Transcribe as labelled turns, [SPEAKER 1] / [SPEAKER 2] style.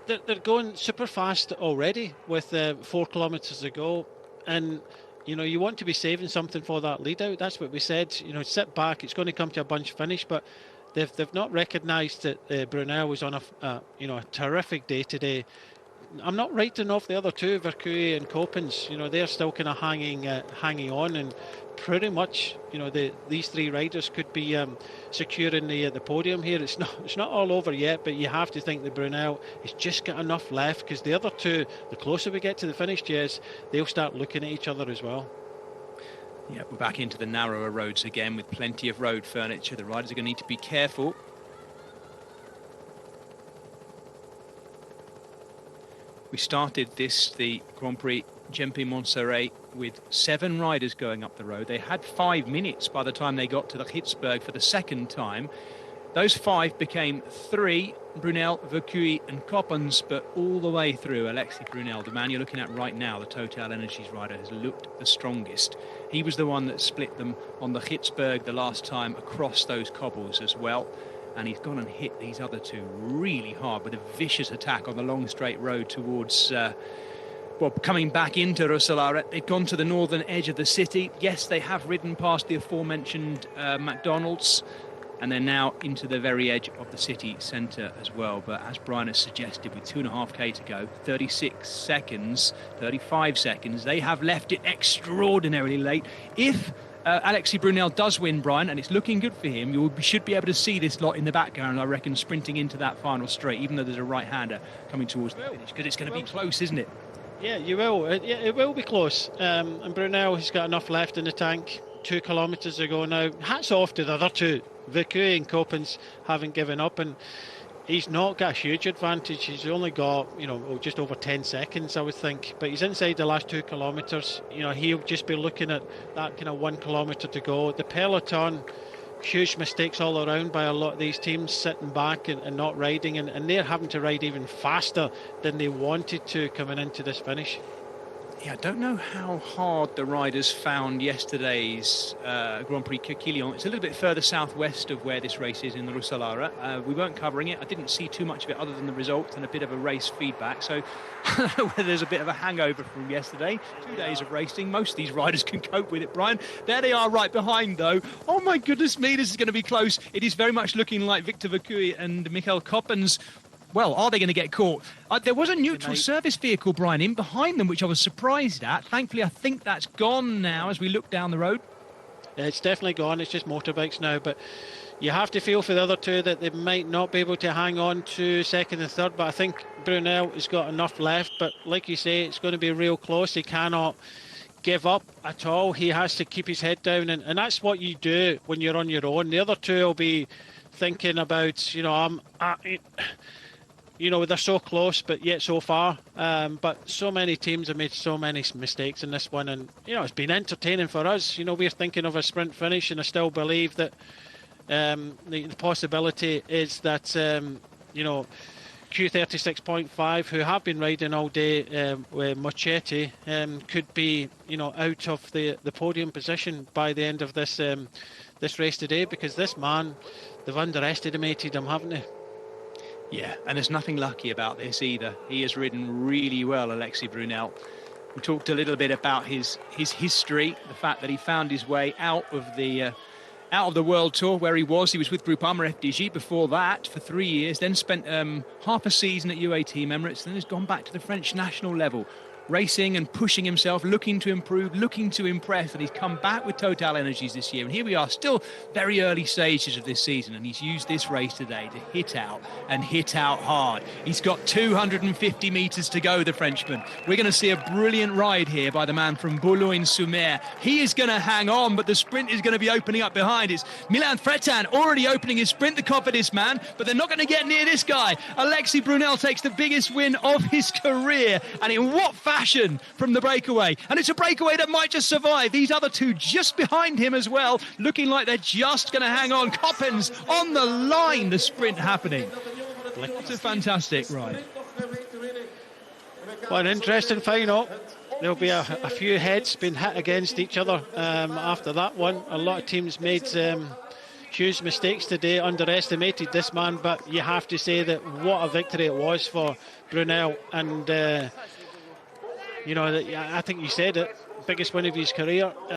[SPEAKER 1] They're going super fast already with 4 kilometres to go, and you want to be saving something for that lead out. That's what we said. Sit back. It's going to come to a bunch finish, but they've not recognised that Brunel was on a terrific day today. I'm not writing off the other two, Verkuy and Coppens. They're still kind of hanging on, and pretty much, these three riders could be securing the podium here. It's not all over yet, but you have to think that Brunel has just got enough left, because the other two, the closer we get to the finish, Jez, they'll start looking at each other as well.
[SPEAKER 2] Yeah, we're back into the narrower roads again with plenty of road furniture. The riders are going to need to be careful. We started the Grand Prix Jean-Pierre Monsere, with 7 riders going up the road. They had 5 minutes by the time they got to the Hitzberg for the second time. Those 5 became 3, Brunel, Verkuy and Coppens, but all the way through, Alexis Brunel, the man you're looking at right now, the Total Energies rider, has looked the strongest. He was the one that split them on the Hitzberg the last time across those cobbles as well. And he's gone and hit these other two really hard with a vicious attack on the long straight road towards, coming back into Roeselare. They've gone to the northern edge of the city. Yes, they have ridden past the aforementioned McDonald's, and they're now into the very edge of the city centre as well. But as Brian has suggested, with 2.5k to go, 36 seconds, 35 seconds, they have left it extraordinarily late. If Alexis Brunel does win, Brian, and it's looking good for him, you should be able to see this lot in the background, I reckon, sprinting into that final straight, even though there's a right-hander coming towards the finish, because it's going to be close, isn't it?
[SPEAKER 1] Yeah, you will. It will be close. And Brunel has got enough left in the tank. 2 kilometres to go now. Hats off to the other two. Verkuy and Coppens haven't given up, and he's not got a huge advantage. He's only got, just over 10 seconds, I would think. But he's inside the last 2 kilometres. He'll just be looking at that kind of 1 kilometre to go. The peloton, huge mistakes all around by a lot of these teams, sitting back and not riding. And they're having to ride even faster than they wanted to coming into this finish.
[SPEAKER 2] Yeah, I don't know how hard the riders found yesterday's Grand Prix Quillion. It's a little bit further southwest of where this race is in the Roeselare. We weren't covering it. I didn't see too much of it other than the results and a bit of a race feedback. So I don't know whether there's a bit of a hangover from yesterday. 2 days of racing. Most of these riders can cope with it, Brian. There they are right behind, though. Oh, my goodness me, this is going to be close. It is very much looking like Victor Verkuy and Michael Coppens. Well, are they going to get caught? There was a neutral service vehicle, Brian, in behind them, which I was surprised at. Thankfully, I think that's gone now as we look down the road.
[SPEAKER 1] Yeah, it's definitely gone. It's just motorbikes now. But you have to feel for the other two that they might not be able to hang on to second and third. But I think Brunel has got enough left. But like you say, it's going to be real close. He cannot give up at all. He has to keep his head down. And that's what you do when you're on your own. The other two will be thinking about, they're so close, but yet so far. But so many teams have made so many mistakes in this one, and it's been entertaining for us. We're thinking of a sprint finish, and I still believe that the possibility is that Q36.5, who have been riding all day with Mochetti, could be out of the podium position by the end of this race today, because this man, they've underestimated him, haven't they?
[SPEAKER 2] Yeah, and there's nothing lucky about this either. He has ridden really well, Alexis Brunel. We talked a little bit about his history, the fact that he found his way out of the World Tour where he was. He was with Groupama FDJ before that for 3 years, then spent half a season at UAE Team Emirates, then has gone back to the French national level, racing and pushing himself, looking to improve, looking to impress, and he's come back with Total Energies this year. And here we are, still very early stages of this season, and he's used this race today to hit out and hit out hard. He's got 250 metres to go, the Frenchman. We're going to see a brilliant ride here by the man from Boulogne-sur-Mer. He is going to hang on, but the sprint is going to be opening up behind. It's Milan Fretin already opening his sprint, the Cofidis man, but they're not going to get near this guy. Alexis Brunel takes the biggest win of his career, and in what fashion from the breakaway, and it's a breakaway that might just survive. These other two just behind him as well, looking like they're just going to hang on. Coppens on the line, the sprint happening. What a fantastic ride.
[SPEAKER 1] What an interesting final. There'll be a few heads being hit against each other after that one. A lot of teams made huge mistakes today, underestimated this man, but you have to say that what a victory it was for Brunel. And, you know, I think you said it, biggest win of his career.